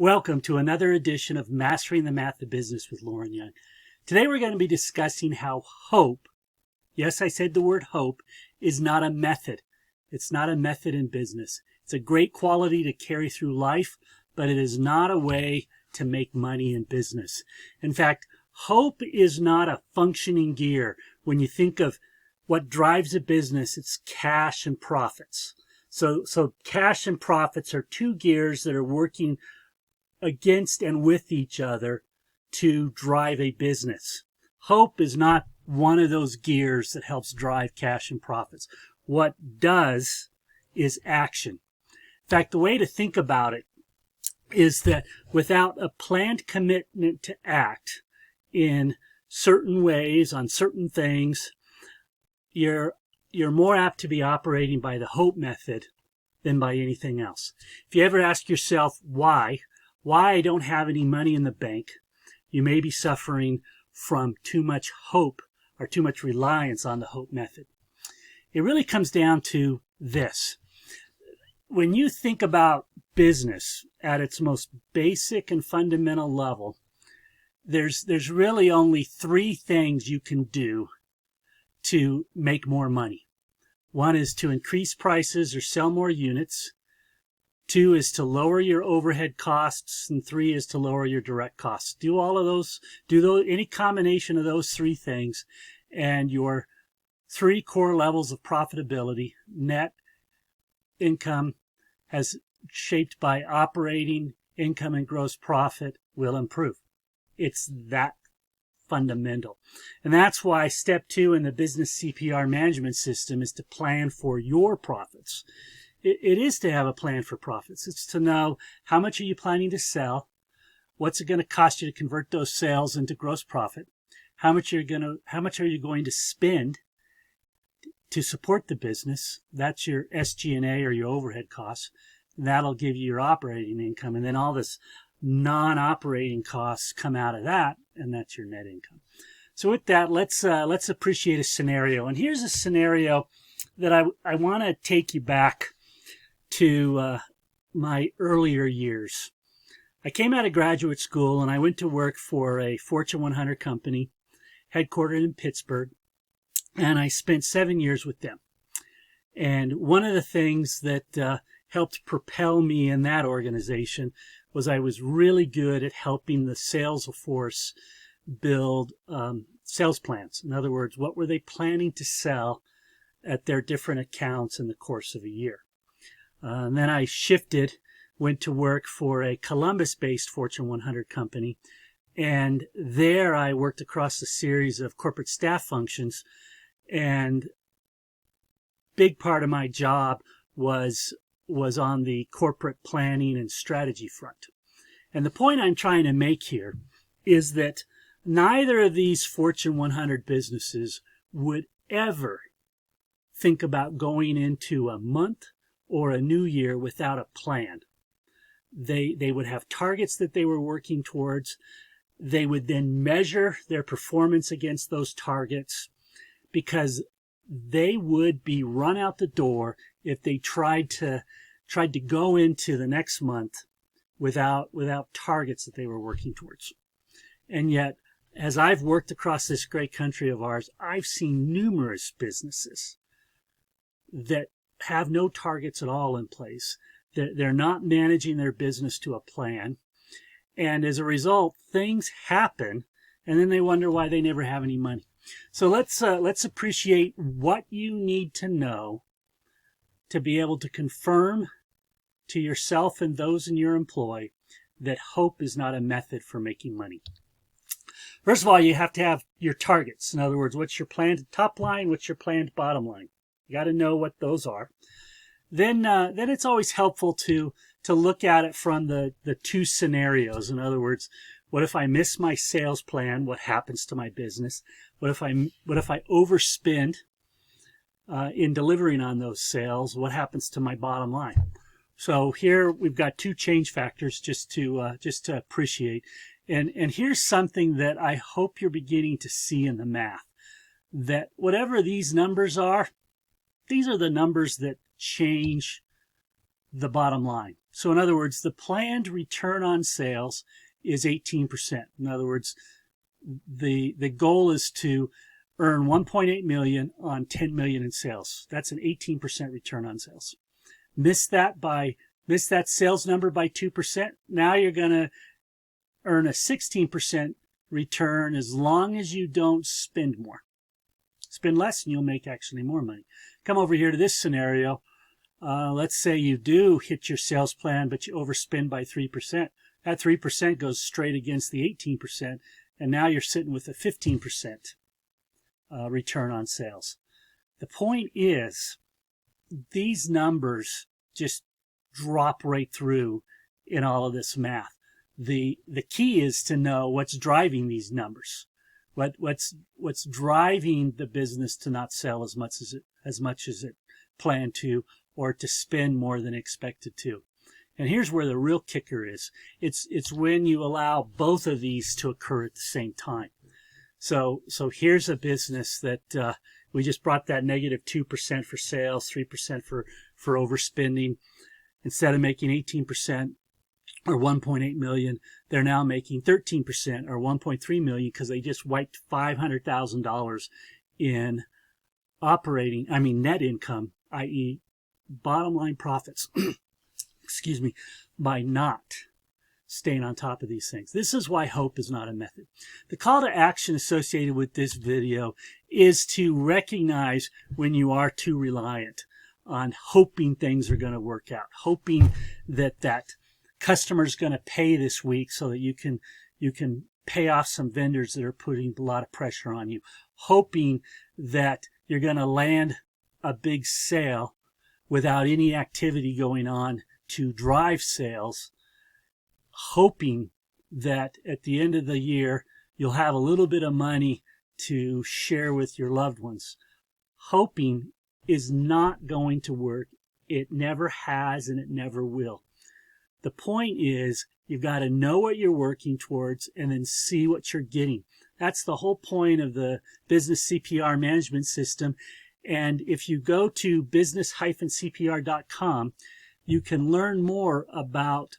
Welcome to another edition of Mastering the Math of Business with Lauren Young. Today we're going to be discussing how hope, yes, I said the word hope, is not a method. It's not a method in business. It's a great quality to carry through life, but it is not a way to make money in business. In fact, hope is not a functioning gear. When you think of what drives a business, it's cash and profits. So cash and profits are two gears that are working against and with each other to drive a business. Hope is not one of those gears that helps drive cash and profits. What does is action. In fact, the way to think about it is that without a planned commitment to act in certain ways on certain things, you're more apt to be operating by the hope method than by anything else. If you ever ask yourself why I don't have any money in the bank, you may be suffering from too much hope or too much reliance on the hope method. It really comes down to this. When you think about business at its most basic and fundamental level, there's really only three things you can do to make more money. One is to increase prices or sell more units. Two is to lower your overhead costs, and three is to lower your direct costs. Do all of those, any combination of those three things, and your three core levels of profitability, net income as shaped by operating income and gross profit, will improve. It's that fundamental. And that's why step 2 in the business CPR management system is to plan for your profits. It is to have a plan for profits. It's to know how much are you planning to sell, what's it going to cost you to convert those sales into gross profit, how much are you going to spend to support the business. That's your SG&A or your overhead costs. That'll give you your operating income, and then all this non-operating costs come out of that, and that's your net income. So with that, let's appreciate a scenario. And here's a scenario that I want to take you back to my earlier years. I came out of graduate school and I went to work for a Fortune 100 company headquartered in Pittsburgh, and I spent 7 years with them. And one of the things that helped propel me in that organization was I was really good at helping the sales force build sales plans. In other words, what were they planning to sell at their different accounts in the course of a year? And then I shifted, went to work for a Columbus-based Fortune 100 company, and there I worked across a series of corporate staff functions, and big part of my job was on the corporate planning and strategy front. And the point I'm trying to make here is that neither of these Fortune 100 businesses would ever think about going into a month or a new year without a plan. They would have targets that they were working towards. They would then measure their performance against those targets, because they would be run out the door if they tried to go into the next month without targets that they were working towards. And yet, as I've worked across this great country of ours, I've seen numerous businesses that have no targets at all in place. They're not managing their business to a plan. And as a result, things happen, and then they wonder why they never have any money. So let's appreciate what you need to know to be able to confirm to yourself and those in your employ that hope is not a method for making money. First of all, you have to have your targets. In other words, what's your planned top line, what's your planned bottom line? You got to know what those are. Then it's always helpful to look at it from the two scenarios. In other words, what if I miss my sales plan? What happens to my business? What if I overspend in delivering on those sales? What happens to my bottom line? So here we've got two change factors just to appreciate. And here's something that I hope you're beginning to see in the math. That whatever these numbers are, these are the numbers that change the bottom line. So in other words, the planned return on sales is 18%. In other words, the goal is to earn 1.8 million on 10 million in sales. That's an 18% return on sales. Miss that sales number by 2%. Now you're going to earn a 16% return as long as you don't spend more. Spend less and you'll make actually more money. Come over here to this scenario. Let's say you do hit your sales plan, but you overspend by 3%. That 3% goes straight against the 18%, and now you're sitting with a 15% return on sales. The point is, these numbers just drop right through in all of this math. The key is to know what's driving these numbers. What's driving the business to not sell as much as it planned to, or to spend more than expected to. And here's where the real kicker is. It's when you allow both of these to occur at the same time. So here's a business that we just brought that negative 2% for sales, 3% for overspending. Instead of making 18% or 1.8 million, they're now making 13% or 1.3 million because they just wiped $500,000 in net income, i.e. bottom line profits, excuse me, by not staying on top of these things. This is why hope is not a method. The call to action associated with this video is to recognize when you are too reliant on hoping things are going to work out, hoping that customer's going to pay this week so that you can pay off some vendors that are putting a lot of pressure on you, hoping that you're going to land a big sale without any activity going on to drive sales, hoping that at the end of the year you'll have a little bit of money to share with your loved ones. Hoping is not going to work. It never has and it never will. The point is, you've got to know what you're working towards and then see what you're getting. That's the whole point of the business CPR management system. And if you go to business-cpr.com, you can learn more about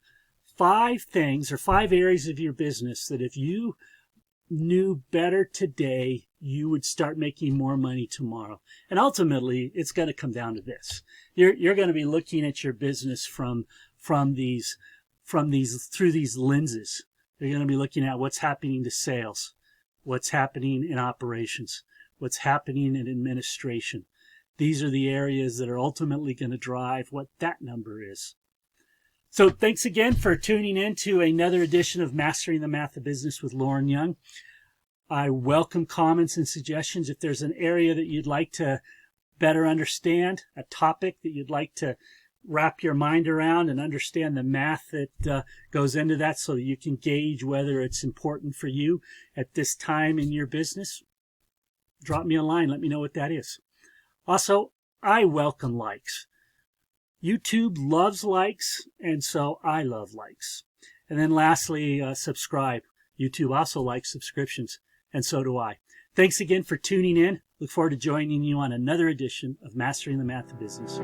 5 things or 5 areas of your business that if you knew better today, you would start making more money tomorrow. And ultimately, it's going to come down to this. You're going to be looking at your business through these lenses. You're going to be looking at what's happening to sales, what's happening in operations, what's happening in administration. These are the areas that are ultimately going to drive what that number is. So thanks again for tuning in to another edition of Mastering the Math of Business with Lauren Young. I welcome comments and suggestions. If there's an area that you'd like to better understand, a topic that you'd like to wrap your mind around and understand the math that goes into that so that you can gauge whether it's important for you at this time in your business, drop me a line. Let me know what that is. Also, I welcome likes. YouTube loves likes, and so I love likes. And then lastly, subscribe. YouTube also likes subscriptions, and so do I. Thanks again for tuning in. Look forward to joining you on another edition of Mastering the Math of Business.